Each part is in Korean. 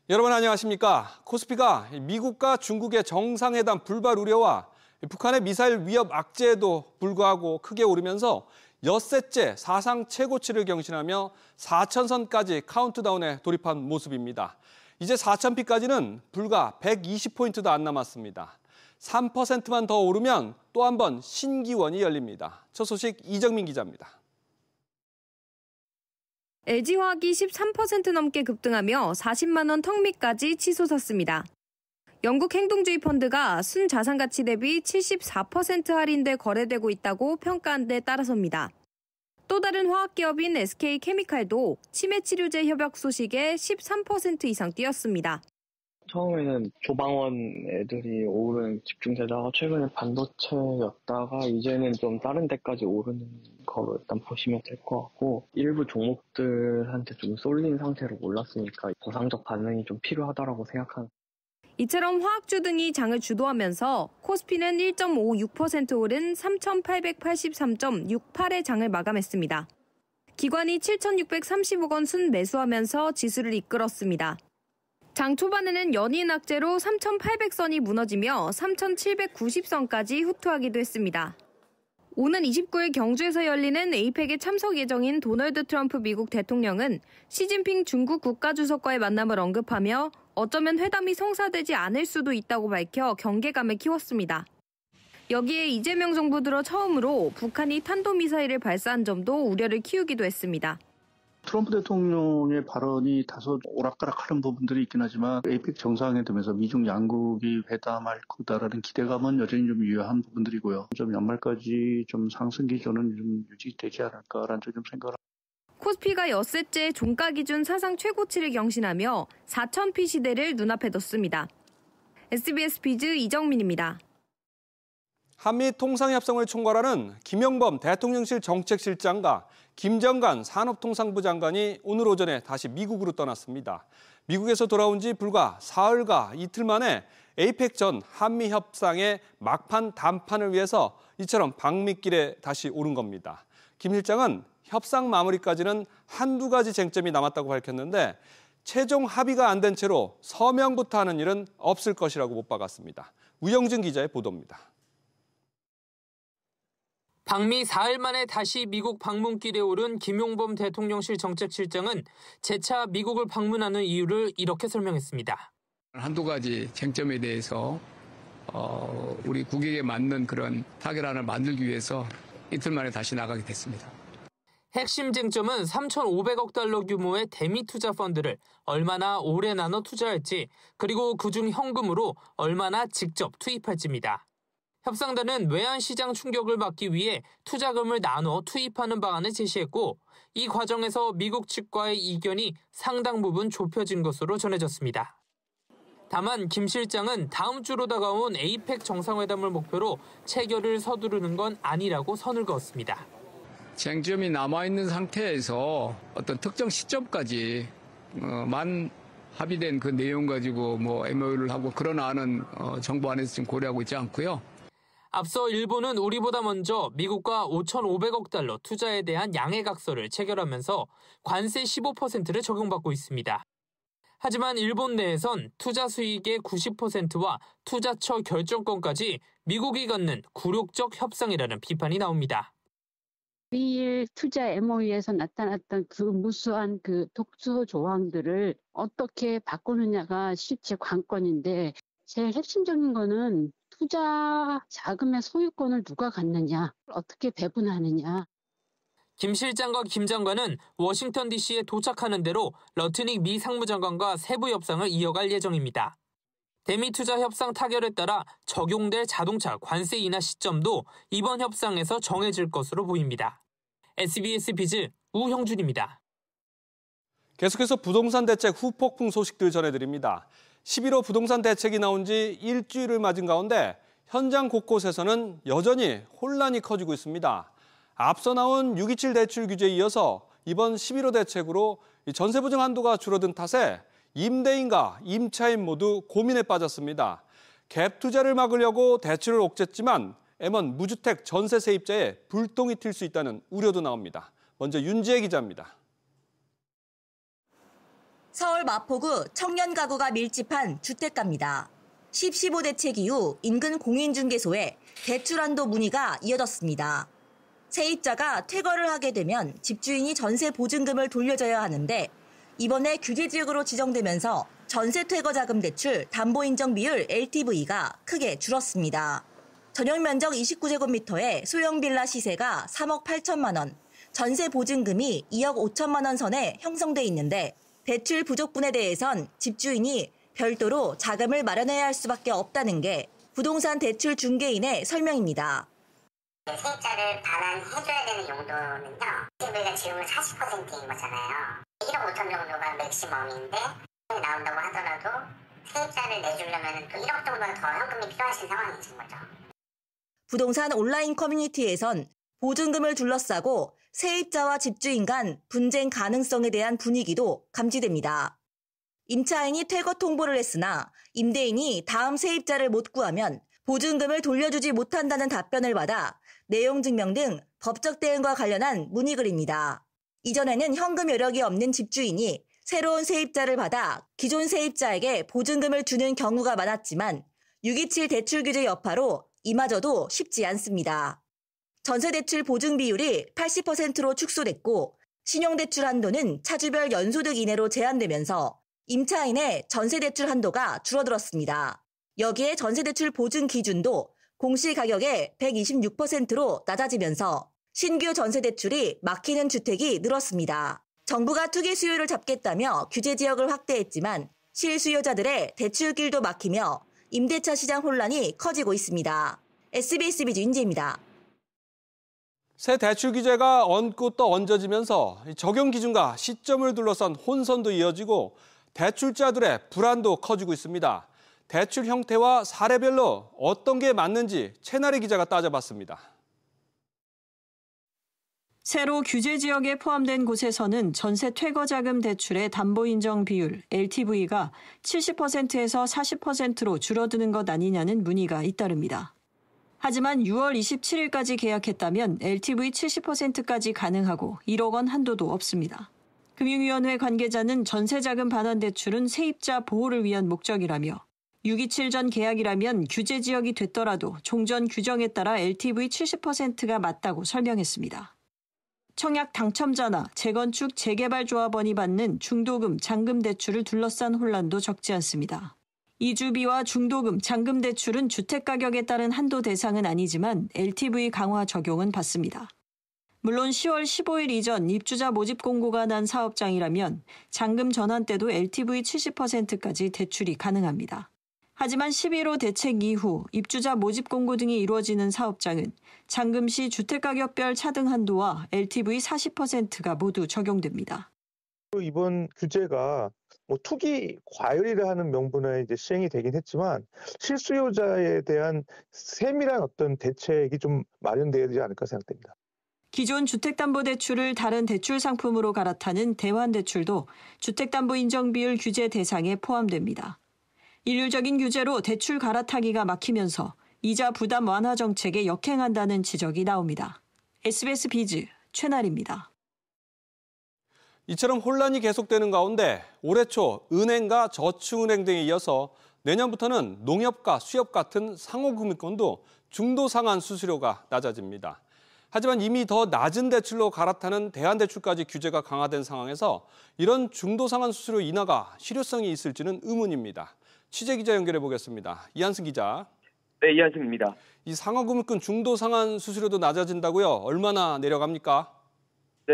여러분 안녕하십니까? 코스피가 미국과 중국의 정상회담 불발 우려와 북한의 미사일 위협 악재에도 불구하고 크게 오르면서 엿새째 사상 최고치를 경신하며 4,000선까지 카운트다운에 돌입한 모습입니다. 이제 4,000피까지는 불과 120포인트도 안 남았습니다. 3%만 더 오르면 또 한 번 신기원이 열립니다. 첫 소식 이정민 기자입니다. LG화학이 13% 넘게 급등하며 40만 원 턱밑까지 치솟았습니다. 영국 행동주의 펀드가 순자산 가치 대비 74% 할인돼 거래되고 있다고 평가한 데 따라서입니다. 또 다른 화학기업인 SK케미칼도 치매 치료제 협약 소식에 13% 이상 뛰었습니다. 처음에는 조방원 애들이 오르는 집중되다가 최근에 반도체였다가 이제는 좀 다른 데까지 오르는 거로 일단 보시면 될 것 같고, 일부 종목들한테 좀 쏠린 상태로 올랐으니까 보상적 반응이 좀 필요하다라고 생각하는. 이처럼 화학주 등이 장을 주도하면서 코스피는 1.56% 오른 3,883.68의 장을 마감했습니다. 기관이 7,630억 원 순 매수하면서 지수를 이끌었습니다. 장 초반에는 연이은 악재로 3,800선이 무너지며 3,790선까지 후퇴하기도 했습니다. 오는 29일 경주에서 열리는 에이펙에 참석 예정인 도널드 트럼프 미국 대통령은 시진핑 중국 국가주석과의 만남을 언급하며 어쩌면 회담이 성사되지 않을 수도 있다고 밝혀 경계감을 키웠습니다. 여기에 이재명 정부 들어 처음으로 북한이 탄도미사일을 발사한 점도 우려를 키우기도 했습니다. 트럼프 대통령의 발언이 다소 오락가락하는 부분들이 있긴 하지만 에이펙 정상회담에서 미중 양국이 회담할 거다라는 기대감은 여전히 좀 유효한 부분들이고요. 좀 연말까지 좀 상승 기조는 좀 유지되지 않을까라는 좀 생각을 합니다. 코스피가 엿새째 종가 기준 사상 최고치를 경신하며 4,000피 시대를 눈앞에 뒀습니다. SBS 비즈 이정민입니다. 한미 통상협상을 총괄하는 김영범 대통령실 정책실장과 김정관 산업통상부 장관이 오늘 오전에 다시 미국으로 떠났습니다. 미국에서 돌아온 지 불과 사흘과 이틀 만에 에이펙 전 한미 협상의 막판 담판을 위해서 이처럼 방미길에 다시 오른 겁니다. 김 실장은 협상 마무리까지는 한두 가지 쟁점이 남았다고 밝혔는데 최종 합의가 안 된 채로 서명부터 하는 일은 없을 것이라고 못 박았습니다. 우영준 기자의 보도입니다. 방미 사흘 만에 다시 미국 방문길에 오른 김용범 대통령실 정책실장은 재차 미국을 방문하는 이유를 이렇게 설명했습니다. 한두 가지 쟁점에 대해서 우리 국익에 맞는 그런 타결안을 만들기 위해서 이틀 만에 다시 나가게 됐습니다. 핵심 쟁점은 3,500억 달러 규모의 대미 투자 펀드를 얼마나 오래 나눠 투자할지, 그리고 그중 현금으로 얼마나 직접 투입할지입니다. 협상단은 외환시장 충격을 막기 위해 투자금을 나눠 투입하는 방안을 제시했고, 이 과정에서 미국 측과의 이견이 상당 부분 좁혀진 것으로 전해졌습니다. 다만 김 실장은 다음 주로 다가온 에이펙 정상회담을 목표로 체결을 서두르는 건 아니라고 선을 그었습니다. 쟁점이 남아있는 상태에서 어떤 특정 시점까지 만 합의된 그 내용 가지고 MOU를 하고 그런 안은 정부 안에서 지금 고려하고 있지 않고요. 앞서 일본은 우리보다 먼저 미국과 5,500억 달러 투자에 대한 양해각서를 체결하면서 관세 15%를 적용받고 있습니다. 하지만 일본 내에선 투자 수익의 90%와 투자처 결정권까지 미국이 갖는 굴욕적 협상이라는 비판이 나옵니다. 미일 투자 MOU에서 나타났던 그 무수한 그 독소 조항들을 어떻게 바꾸느냐가 실제 관건인데, 제일 핵심적인 거는 투자 자금의 소유권을 누가 갖느냐, 어떻게 배분하느냐. 김 실장과 김 장관은 워싱턴 DC에 도착하는 대로 러트닉 미 상무장관과 세부 협상을 이어갈 예정입니다. 대미 투자 협상 타결에 따라 적용될 자동차 관세 인하 시점도 이번 협상에서 정해질 것으로 보입니다. SBS 비즈 우형준입니다. 계속해서 부동산 대책 후폭풍 소식들 전해드립니다. 11호 부동산 대책이 나온 지 일주일을 맞은 가운데 현장 곳곳에서는 여전히 혼란이 커지고 있습니다. 앞서 나온 627 대출 규제에 이어서 이번 11호 대책으로 전세 보증 한도가 줄어든 탓에 임대인과 임차인 모두 고민에 빠졌습니다. 갭 투자를 막으려고 대출을 옥죄지만 M1 무주택 전세 세입자에 불똥이 튈 수 있다는 우려도 나옵니다. 먼저 윤지혜 기자입니다. 서울 마포구 청년 가구가 밀집한 주택가입니다. 10.15 대책 이후 인근 공인중개소에 대출 한도 문의가 이어졌습니다. 세입자가 퇴거를 하게 되면 집주인이 전세 보증금을 돌려줘야 하는데 이번에 규제 지역으로 지정되면서 전세 퇴거 자금 대출 담보 인정 비율 LTV가 크게 줄었습니다. 전용 면적 29제곱미터의 소형 빌라 시세가 3억 8천만 원, 전세 보증금이 2억 5천만 원 선에 형성돼 있는데 대출 부족분에 대해선 집주인이 별도로 자금을 마련해야 할 수밖에 없다는 게 부동산 대출 중개인의 설명입니다. 세입자를 반환해줘야 되는 용도는요. LTV가 지금은 40%인 거잖아요. 1억 5천 정도가 맥시멈인데 나온다고 하더라도 세입자를 내주려면 또 1억 정도 더 현금이 필요하신 상황이신 거죠. 부동산 온라인 커뮤니티에선 보증금을 둘러싸고 세입자와 집주인 간 분쟁 가능성에 대한 분위기도 감지됩니다. 임차인이 퇴거 통보를 했으나 임대인이 다음 세입자를 못 구하면 보증금을 돌려주지 못한다는 답변을 받아 내용 증명 등 법적 대응과 관련한 문의글입니다. 이전에는 현금 여력이 없는 집주인이 새로운 세입자를 받아 기존 세입자에게 보증금을 주는 경우가 많았지만 627 대출 규제 여파로 이마저도 쉽지 않습니다. 전세대출 보증 비율이 80%로 축소됐고 신용대출 한도는 차주별 연소득 이내로 제한되면서 임차인의 전세대출 한도가 줄어들었습니다. 여기에 전세대출 보증 기준도 공시가격의 126%로 낮아지면서 신규 전세대출이 막히는 주택이 늘었습니다. 정부가 투기 수요를 잡겠다며 규제 지역을 확대했지만 실수요자들의 대출길도 막히며 임대차 시장 혼란이 커지고 있습니다. SBS 비즈 윤지혜입니다. 새 대출 규제가 얹고 또 얹어지면서 적용 기준과 시점을 둘러싼 혼선도 이어지고 대출자들의 불안도 커지고 있습니다. 대출 형태와 사례별로 어떤 게 맞는지 최나래 기자가 따져봤습니다. 새로 규제 지역에 포함된 곳에서는 전세 퇴거자금 대출의 담보 인정 비율 LTV가 70%에서 40%로 줄어드는 것 아니냐는 문의가 잇따릅니다. 하지만 6월 27일까지 계약했다면 LTV 70%까지 가능하고 1억 원 한도도 없습니다. 금융위원회 관계자는 전세자금 반환 대출은 세입자 보호를 위한 목적이라며 627 전 계약이라면 규제 지역이 됐더라도 종전 규정에 따라 LTV 70%가 맞다고 설명했습니다. 청약 당첨자나 재건축 재개발 조합원이 받는 중도금, 잔금 대출을 둘러싼 혼란도 적지 않습니다. 이주비와 중도금, 잔금 대출은 주택가격에 따른 한도 대상은 아니지만 LTV 강화 적용은 받습니다. 물론 10월 15일 이전 입주자 모집 공고가 난 사업장이라면 잔금 전환 때도 LTV 70%까지 대출이 가능합니다. 하지만 11호 대책 이후 입주자 모집 공고 등이 이루어지는 사업장은 잔금 시 주택가격별 차등 한도와 LTV 40%가 모두 적용됩니다. 이번 규제가 투기 과열이라 하는 명분에 이제 시행이 되긴 했지만 실수요자에 대한 세밀한 어떤 대책이 좀 마련되어야 되지 않을까 생각됩니다. 기존 주택담보대출을 다른 대출 상품으로 갈아타는 대환대출도 주택담보인정비율 규제 대상에 포함됩니다. 일률적인 규제로 대출 갈아타기가 막히면서 이자 부담 완화 정책에 역행한다는 지적이 나옵니다. SBS 비즈 최나리입니다. 이처럼 혼란이 계속되는 가운데 올해 초 은행과 저축은행 등에 이어서 내년부터는 농협과 수협 같은 상호금융권도 중도상환 수수료가 낮아집니다. 하지만 이미 더 낮은 대출로 갈아타는 대환대출까지 규제가 강화된 상황에서 이런 중도상환 수수료 인하가 실효성이 있을지는 의문입니다. 취재기자 연결해 보겠습니다. 이한승 기자. 네, 이한승입니다. 이 상호금융권 중도상환 수수료도 낮아진다고요? 얼마나 내려갑니까? 네,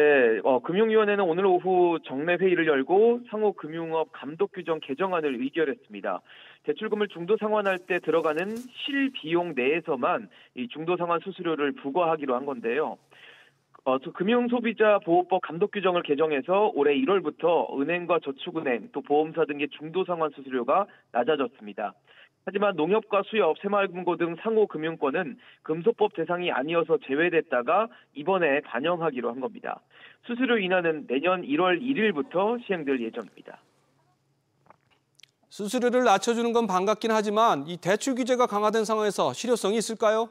금융위원회는 오늘 오후 정례 회의를 열고 상호금융업 감독규정 개정안을 의결했습니다. 대출금을 중도상환할 때 들어가는 실비용 내에서만 이 중도상환 수수료를 부과하기로 한 건데요. 금융소비자보호법 감독규정을 개정해서 올해 1월부터 은행과 저축은행 또 보험사 등의 중도상환 수수료가 낮아졌습니다. 하지만 농협과 수협, 새마을금고 등 상호금융권은 금소법 대상이 아니어서 제외됐다가 이번에 반영하기로 한 겁니다. 수수료 인하는 내년 1월 1일부터 시행될 예정입니다. 수수료를 낮춰주는 건 반갑긴 하지만 이 대출 규제가 강화된 상황에서 실효성이 있을까요?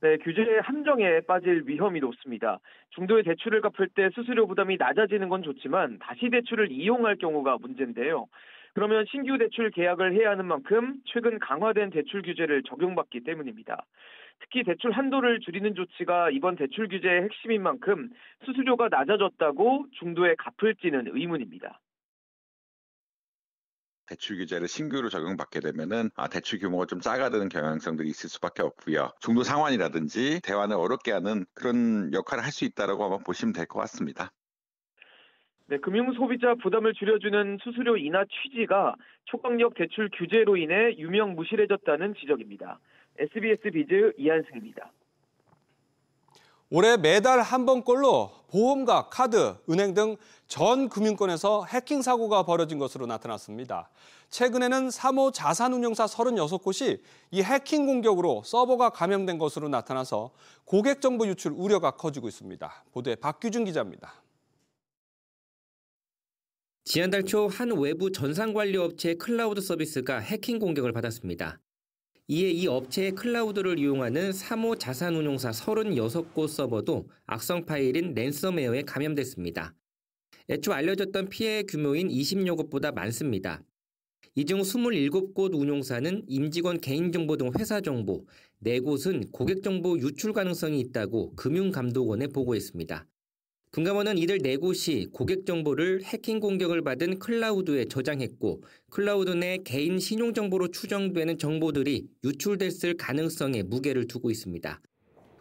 네, 규제의 함정에 빠질 위험이 높습니다. 중도의 대출을 갚을 때 수수료 부담이 낮아지는 건 좋지만 다시 대출을 이용할 경우가 문제인데요. 그러면 신규 대출 계약을 해야 하는 만큼 최근 강화된 대출 규제를 적용받기 때문입니다. 특히 대출 한도를 줄이는 조치가 이번 대출 규제의 핵심인 만큼 수수료가 낮아졌다고 중도에 갚을지는 의문입니다. 대출 규제를 신규로 적용받게 되면은 대출 규모가 좀 작아지는 경향성들이 있을 수밖에 없고요. 중도 상환이라든지 대환을 어렵게 하는 그런 역할을 할 수 있다라고 한번 보시면 될 것 같습니다. 네, 금융소비자 부담을 줄여주는 수수료 인하 취지가 초강력 대출 규제로 인해 유명무실해졌다는 지적입니다. SBS 비즈 이한승입니다. 올해 매달 한 번꼴로 보험과 카드, 은행 등 전 금융권에서 해킹 사고가 벌어진 것으로 나타났습니다. 최근에는 사모 자산운용사 36곳이 이 해킹 공격으로 서버가 감염된 것으로 나타나서 고객 정보 유출 우려가 커지고 있습니다. 보도에 박규준 기자입니다. 지난달 초 한 외부 전산관리 업체의 클라우드 서비스가 해킹 공격을 받았습니다. 이에 이 업체의 클라우드를 이용하는 사모 자산운용사 36곳 서버도 악성 파일인 랜섬웨어에 감염됐습니다. 애초 알려졌던 피해 규모인 20여 곳보다 많습니다. 이 중 27곳 운용사는 임직원 개인정보 등 회사 정보, 4곳은 고객 정보 유출 가능성이 있다고 금융감독원에 보고했습니다. 금감원은 이들 4곳이 고객 정보를 해킹 공격을 받은 클라우드에 저장했고 클라우드 내 개인 신용정보로 추정되는 정보들이 유출됐을 가능성에 무게를 두고 있습니다.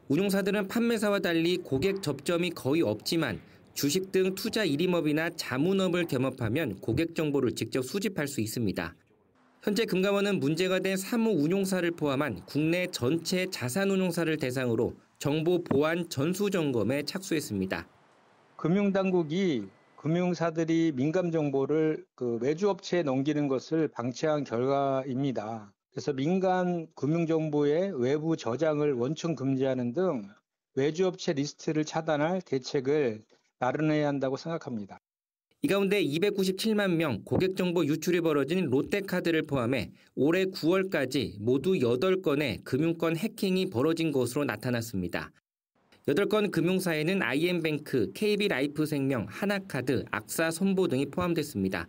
운용사들은 판매사와 달리 고객 접점이 거의 없지만 주식 등 투자 일임업이나 자문업을 겸업하면 고객 정보를 직접 수집할 수 있습니다. 현재 금감원은 문제가 된 사무 운용사를 포함한 국내 전체 자산운용사를 대상으로 정보 보안 전수점검에 착수했습니다. 금융당국이 금융사들이 민감 정보를 외주업체에 넘기는 것을 방치한 결과입니다. 그래서 민간 금융정보의 외부 저장을 원천 금지하는 등 외주업체 리스트를 차단할 대책을 마련해야 한다고 생각합니다. 이 가운데 297만 명 고객 정보 유출이 벌어진 롯데카드를 포함해 올해 9월까지 모두 8건의 금융권 해킹이 벌어진 것으로 나타났습니다. 8건 금융사에는 IM뱅크, KB라이프생명, 하나카드, 악사손보 등이 포함됐습니다.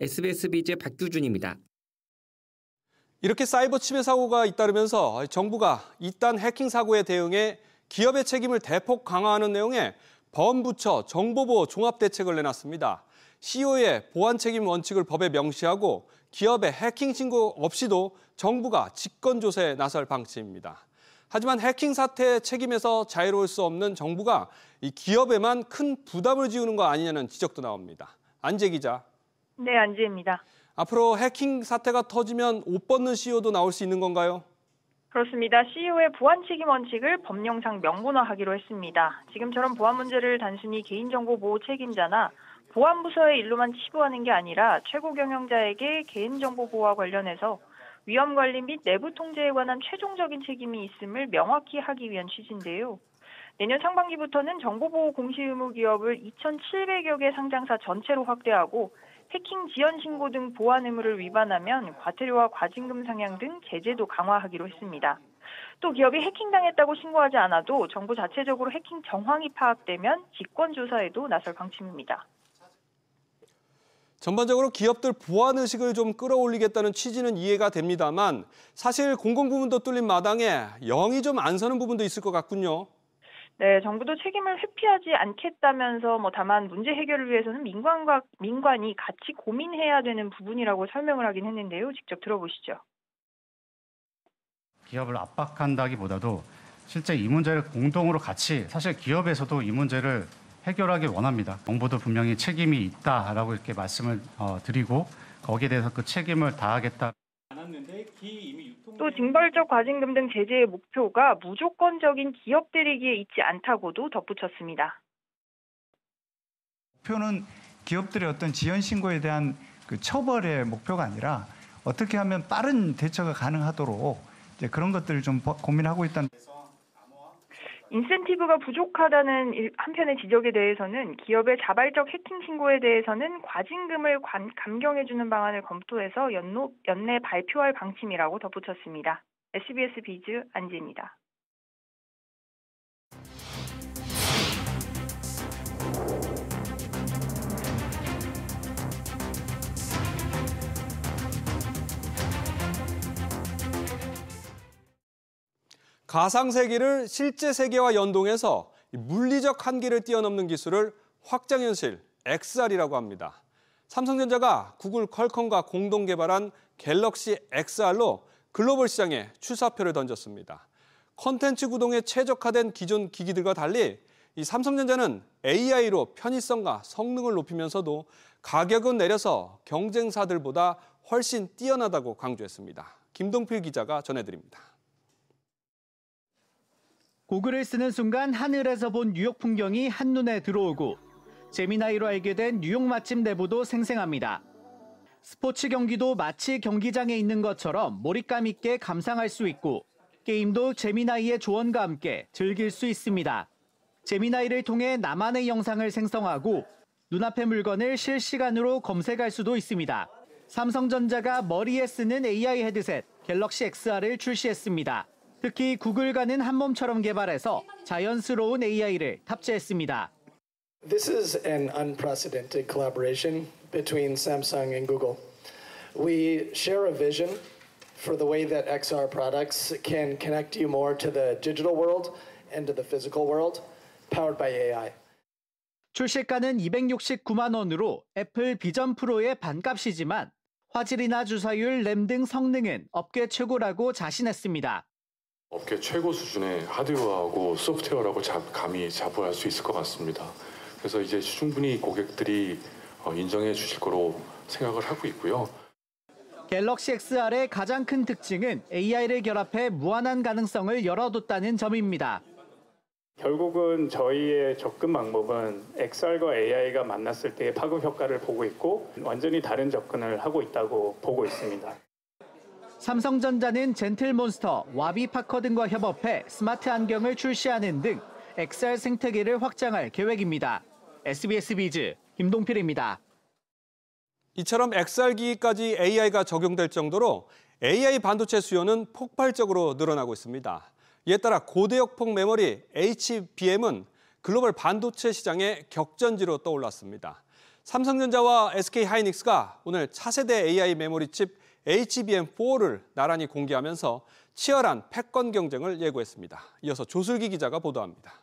SBS 비즈 박규준입니다. 이렇게 사이버 침해 사고가 잇따르면서 정부가 이딴 해킹 사고에 대응해 기업의 책임을 대폭 강화하는 내용의 범부처 정보보호 종합대책을 내놨습니다. CEO의 보안 책임 원칙을 법에 명시하고 기업의 해킹 신고 없이도 정부가 직권조사에 나설 방침입니다. 하지만 해킹 사태의 책임에서 자유로울 수 없는 정부가 이 기업에만 큰 부담을 지우는 거 아니냐는 지적도 나옵니다. 안재 기자. 네, 안재입니다. 앞으로 해킹 사태가 터지면 옷 벗는 CEO도 나올 수 있는 건가요? 그렇습니다. CEO의 보안 책임 원칙을 법령상 명문화하기로 했습니다. 지금처럼 보안 문제를 단순히 개인정보 보호 책임자나 보안부서의 일로만 치부하는 게 아니라 최고 경영자에게 개인정보 보호와 관련해서 위험 관리 및 내부 통제에 관한 최종적인 책임이 있음을 명확히 하기 위한 취지인데요. 내년 상반기부터는 정보보호 공시 의무 기업을 2,700여 개 상장사 전체로 확대하고 해킹 지연 신고 등 보안 의무를 위반하면 과태료와 과징금 상향 등 제재도 강화하기로 했습니다. 또 기업이 해킹당했다고 신고하지 않아도 정부 자체적으로 해킹 정황이 파악되면 직권조사에도 나설 방침입니다. 전반적으로 기업들 보안 의식을 좀 끌어올리겠다는 취지는 이해가 됩니다만 사실 공공부문도 뚫린 마당에 영이 좀 안 서는 부분도 있을 것 같군요. 네, 정부도 책임을 회피하지 않겠다면서 다만 문제 해결을 위해서는 민관이 같이 고민해야 되는 부분이라고 설명을 하긴 했는데요. 직접 들어보시죠. 기업을 압박한다기보다도 실제 이 문제를 공동으로 같이 사실 기업에서도 이 문제를 해결하길 원합니다. 정부도 분명히 책임이 있다라고 이렇게 말씀을 드리고 거기에 대해서 그 책임을 다하겠다. 또 징벌적 과징금 등 제재의 목표가 무조건적인 기업 대리기에 있지 않다고도 덧붙였습니다. 목표는 기업들의 어떤 지연 신고에 대한 그 처벌의 목표가 아니라 어떻게 하면 빠른 대처가 가능하도록 이제 그런 것들을 좀 고민하고 있다는. 인센티브가 부족하다는 한편의 지적에 대해서는 기업의 자발적 해킹 신고에 대해서는 과징금을 감경해주는 방안을 검토해서 연내 발표할 방침이라고 덧붙였습니다. SBS 비즈 안지입니다. 가상세계를 실제 세계와 연동해서 물리적 한계를 뛰어넘는 기술을 확장현실 XR이라고 합니다. 삼성전자가 구글 퀄컴과 공동 개발한 갤럭시 XR로 글로벌 시장에 출사표를 던졌습니다. 콘텐츠 구동에 최적화된 기존 기기들과 달리 이 삼성전자는 AI로 편의성과 성능을 높이면서도 가격은 내려서 경쟁사들보다 훨씬 뛰어나다고 강조했습니다. 김동필 기자가 전해드립니다. 고글을 쓰는 순간 하늘에서 본 뉴욕 풍경이 한눈에 들어오고 제미나이로 알게 된 뉴욕 맛집 내부도 생생합니다. 스포츠 경기도 마치 경기장에 있는 것처럼 몰입감 있게 감상할 수 있고 게임도 제미나이의 조언과 함께 즐길 수 있습니다. 제미나이를 통해 나만의 영상을 생성하고 눈앞의 물건을 실시간으로 검색할 수도 있습니다. 삼성전자가 머리에 쓰는 AI 헤드셋 갤럭시 XR을 출시했습니다. 특히 구글과는 한몸처럼 개발해서 자연스러운 AI를 탑재했습니다. This is an unprecedented collaboration between Samsung and Google. We share a vision for the way that XR products can connect you more to the digital world and to the physical world, powered by AI. 출시가는 269만 원으로 애플 비전 프로의 반값이지만 화질이나 주사율, 램 등 성능은 업계 최고라고 자신했습니다. 업계 최고 수준의 하드웨어하고 소프트웨어라고 감히 자부할 수 있을 것 같습니다. 그래서 이제 충분히 고객들이 인정해 주실 거로 생각을 하고 있고요. 갤럭시 XR의 가장 큰 특징은 AI를 결합해 무한한 가능성을 열어뒀다는 점입니다. 결국은 저희의 접근 방법은 XR과 AI가 만났을 때의 파급 효과를 보고 있고 완전히 다른 접근을 하고 있다고 보고 있습니다. 삼성전자는 젠틀몬스터, 와비파커 등과 협업해 스마트 안경을 출시하는 등 XR 생태계를 확장할 계획입니다. SBS 비즈 김동필입니다. 이처럼 XR 기기까지 AI가 적용될 정도로 AI 반도체 수요는 폭발적으로 늘어나고 있습니다. 이에 따라 고대역폭 메모리 HBM은 글로벌 반도체 시장의 격전지로 떠올랐습니다. 삼성전자와 SK하이닉스가 오늘 차세대 AI 메모리 칩 HBM4를 나란히 공개하면서 치열한 패권 경쟁을 예고했습니다. 이어서 조슬기 기자가 보도합니다.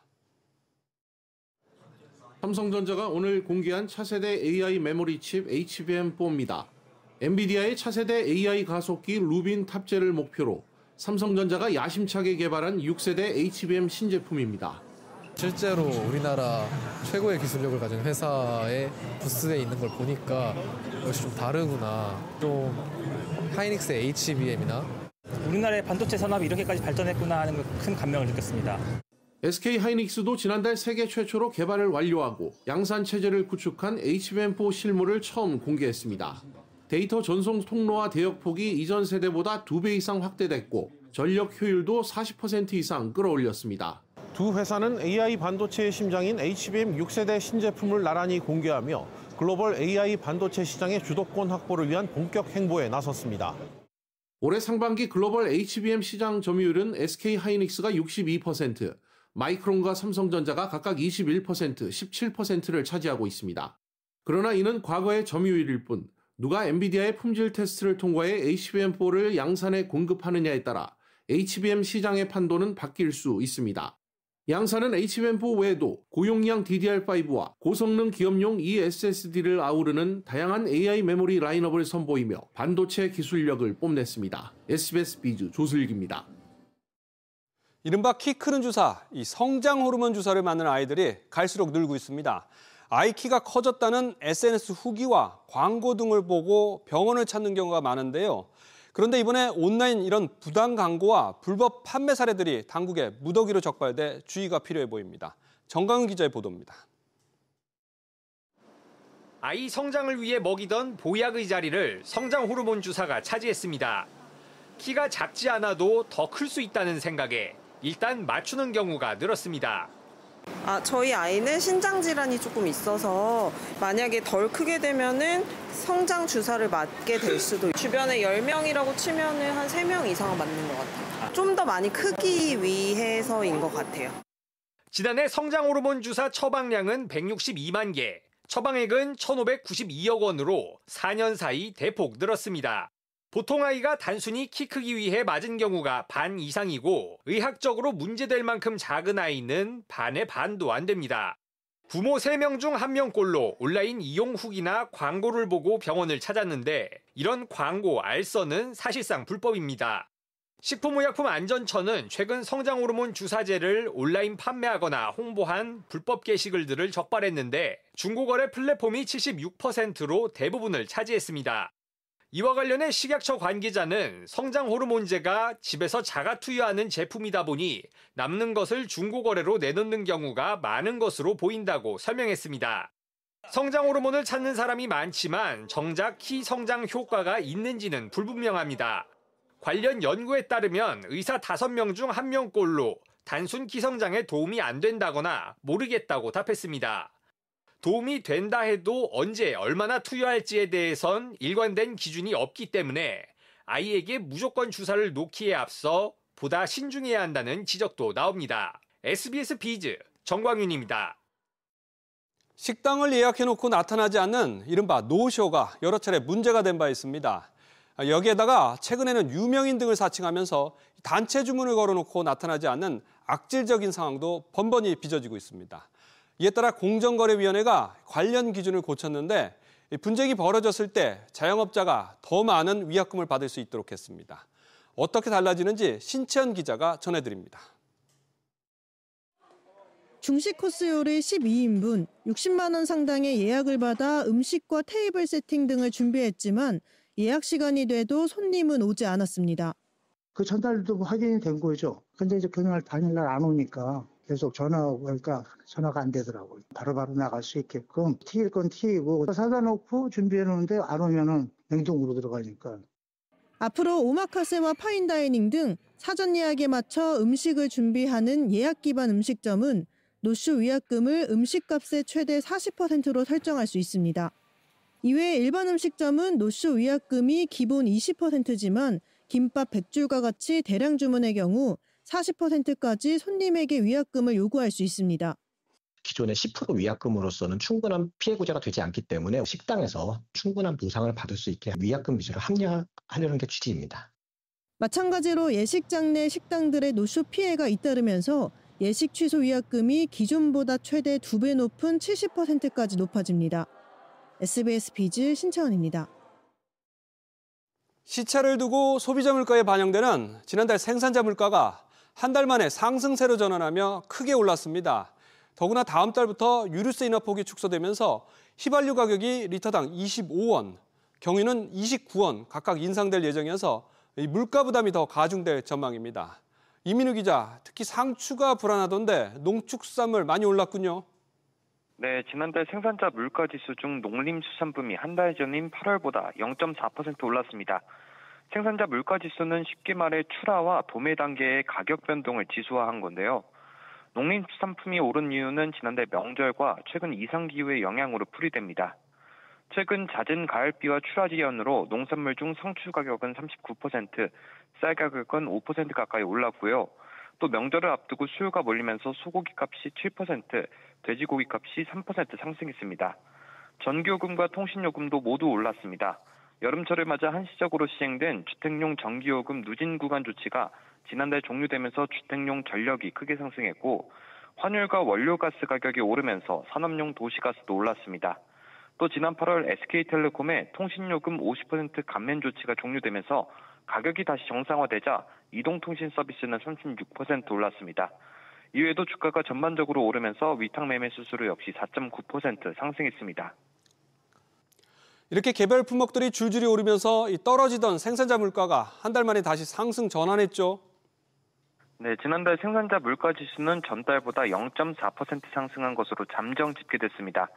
삼성전자가 오늘 공개한 차세대 AI 메모리 칩 HBM4입니다. 엔비디아의 차세대 AI 가속기 루빈 탑재를 목표로 삼성전자가 야심차게 개발한 6세대 HBM 신제품입니다. 실제로 우리나라 최고의 기술력을 가진 회사의 부스에 있는 걸 보니까 역시 좀 다르구나. 좀 하이닉스의 HBM이나 우리나라의 반도체 산업이 이렇게까지 발전했구나 하는 큰 감명을 느꼈습니다. SK하이닉스도 지난달 세계 최초로 개발을 완료하고 양산 체제를 구축한 HBM4 실물을 처음 공개했습니다. 데이터 전송 통로와 대역폭이 이전 세대보다 2배 이상 확대됐고 전력 효율도 40% 이상 끌어올렸습니다. 두 회사는 AI 반도체의 심장인 HBM 6세대 신제품을 나란히 공개하며 글로벌 AI 반도체 시장의 주도권 확보를 위한 본격 행보에 나섰습니다. 올해 상반기 글로벌 HBM 시장 점유율은 SK하이닉스가 62%, 마이크론과 삼성전자가 각각 21%, 17%를 차지하고 있습니다. 그러나 이는 과거의 점유율일 뿐 누가 엔비디아의 품질 테스트를 통과해 HBM4를 양산에 공급하느냐에 따라 HBM 시장의 판도는 바뀔 수 있습니다. 양산은 HBM4 외에도 고용량 DDR5와 고성능 기업용 eSSD를 아우르는 다양한 AI 메모리 라인업을 선보이며 반도체 기술력을 뽐냈습니다. SBS 비즈 조슬기입니다. 이른바 키 크는 주사, 이 성장 호르몬 주사를 맞는 아이들이 갈수록 늘고 있습니다. 아이 키가 커졌다는 SNS 후기와 광고 등을 보고 병원을 찾는 경우가 많은데요. 그런데 이번에 온라인 이런 부당 광고와 불법 판매 사례들이 당국에 무더기로 적발돼 주의가 필요해 보입니다. 정강훈 기자의 보도입니다. 아이 성장을 위해 먹이던 보약의 자리를 성장 호르몬 주사가 차지했습니다. 키가 작지 않아도 더 클 수 있다는 생각에 일단 맞추는 경우가 늘었습니다. 저희 아이는 신장 질환이 조금 있어서 만약에 덜 크게 되면은 성장 주사를 맞게 될 수도 주변에 10명이라고 치면은 한 3명 이상은 맞는 것 같아요. 좀 더 많이 크기 위해서인 것 같아요. 지난해 성장 호르몬 주사 처방량은 162만 개, 처방액은 1,592억 원으로 4년 사이 대폭 늘었습니다. 보통 아이가 단순히 키 크기 위해 맞은 경우가 반 이상이고 의학적으로 문제될 만큼 작은 아이는 반의 반도 안 됩니다. 부모 3명 중 1명꼴로 온라인 이용 후기나 광고를 보고 병원을 찾았는데 이런 광고 알선은 사실상 불법입니다. 식품의약품안전처는 최근 성장호르몬 주사제를 온라인 판매하거나 홍보한 불법 게시글들을 적발했는데 중고거래 플랫폼이 76%로 대부분을 차지했습니다. 이와 관련해 식약처 관계자는 성장호르몬제가 집에서 자가 투여하는 제품이다 보니 남는 것을 중고거래로 내놓는 경우가 많은 것으로 보인다고 설명했습니다. 성장호르몬을 찾는 사람이 많지만 정작 키 성장 효과가 있는지는 불분명합니다. 관련 연구에 따르면 의사 5명 중 1명꼴로 단순 키 성장에 도움이 안 된다거나 모르겠다고 답했습니다. 도움이 된다 해도 언제 얼마나 투여할지에 대해선 일관된 기준이 없기 때문에 아이에게 무조건 주사를 놓기에 앞서 보다 신중해야 한다는 지적도 나옵니다. SBS 비즈 정광윤입니다. 식당을 예약해놓고 나타나지 않는 이른바 노쇼가 여러 차례 문제가 된 바 있습니다. 여기에다가 최근에는 유명인 등을 사칭하면서 단체 주문을 걸어놓고 나타나지 않는 악질적인 상황도 번번이 빚어지고 있습니다. 이에 따라 공정거래위원회가 관련 기준을 고쳤는데 분쟁이 벌어졌을 때 자영업자가 더 많은 위약금을 받을 수 있도록 했습니다. 어떻게 달라지는지 신채연 기자가 전해드립니다. 중식 코스 요리 12인분, 60만 원 상당의 예약을 받아 음식과 테이블 세팅 등을 준비했지만 예약 시간이 돼도 손님은 오지 않았습니다. 그 전날도 확인이 된 거죠. 근데 이제 그날 당일날 안 오니까 계속 전화하고 그러니까 전화가 안 되더라고요. 바로바로 나갈 수 있게끔 튀길 건 튀기고 사다 놓고 준비해 놓는데 안 오면은 냉동으로 들어가니까. 앞으로 오마카세와 파인다이닝 등 사전 예약에 맞춰 음식을 준비하는 예약 기반 음식점은 노쇼 위약금을 음식값의 최대 40%로 설정할 수 있습니다. 이외에 일반 음식점은 노쇼 위약금이 기본 20%지만 김밥 100줄과 같이 대량 주문의 경우 40%까지 손님에게 위약금을 요구할 수 있습니다. 기존의 10% 위약금으로서는 충분한 피해 구제가 되지 않기 때문에 식당에서 충분한 보상을 받을 수 있게 위약금 비율을 합리화하려는 게 취지입니다. 마찬가지로 예식장 내 식당들의 노쇼 피해가 잇따르면서 예식 취소 위약금이 기존보다 최대 2배 높은 70%까지 높아집니다. SBS 비즈 신채원입니다. 시차를 두고 소비자 물가에 반영되는 지난달 생산자 물가가 한 달 만에 상승세로 전환하며 크게 올랐습니다. 더구나 다음 달부터 유류세 인하 폭이 축소되면서 휘발유 가격이 리터당 25원, 경유는 29원 각각 인상될 예정이어서 이 물가 부담이 더 가중될 전망입니다. 이민우 기자, 특히 상추가 불안하던데 농축수산물 많이 올랐군요. 네, 지난달 생산자 물가지수 중 농림수산품이 한 달 전인 8월보다 0.4% 올랐습니다. 생산자 물가지수는 쉽게 말해 출하와 도매 단계의 가격 변동을 지수화한 건데요. 농림수산품이 오른 이유는 지난달 명절과 최근 이상기후의 영향으로 풀이됩니다. 최근 잦은 가을비와 출하지 연으로 농산물 중 상추 가격은 39%, 쌀 가격은 5% 가까이 올랐고요. 또 명절을 앞두고 수요가 몰리면서 소고기 값이 7%, 돼지고기 값이 3% 상승했습니다. 전기요금과 통신요금도 모두 올랐습니다. 여름철을 맞아 한시적으로 시행된 주택용 전기요금 누진 구간 조치가 지난달 종료되면서 주택용 전력이 크게 상승했고 환율과 원료가스 가격이 오르면서 산업용 도시가스도 올랐습니다. 또 지난 8월 SK텔레콤의 통신요금 50% 감면 조치가 종료되면서 가격이 다시 정상화되자 이동통신 서비스는 36% 올랐습니다. 이외에도 주가가 전반적으로 오르면서 위탁 매매 수수료 역시 4.9% 상승했습니다. 이렇게 개별 품목들이 줄줄이 오르면서 떨어지던 생산자 물가가 한 달 만에 다시 상승 전환했죠. 네, 지난달 생산자 물가지수는 전달보다 0.4% 상승한 것으로 잠정 집계됐습니다.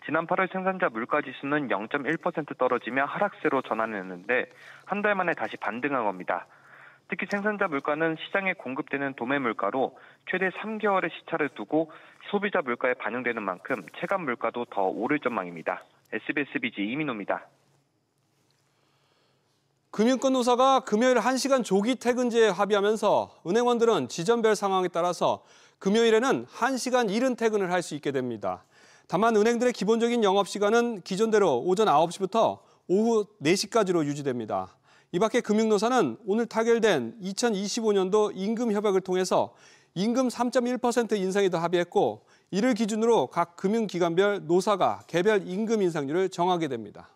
지난 8월 생산자 물가지수는 0.1% 떨어지며 하락세로 전환했는데 한 달 만에 다시 반등한 겁니다. 특히 생산자 물가는 시장에 공급되는 도매 물가로 최대 3개월의 시차를 두고 소비자 물가에 반영되는 만큼 체감 물가도 더 오를 전망입니다. SBS 비즈 이민호입니다. 금융권 노사가 금요일 1시간 조기 퇴근제에 합의하면서 은행원들은 지점별 상황에 따라서 금요일에는 1시간 이른 퇴근을 할 수 있게 됩니다. 다만 은행들의 기본적인 영업시간은 기존대로 오전 9시부터 오후 4시까지로 유지됩니다. 이 밖에 금융노사는 오늘 타결된 2025년도 임금 협약을 통해서 임금 3.1% 인상에 더 합의했고 이를 기준으로 각 금융기관별 노사가 개별 임금 인상률을 정하게 됩니다.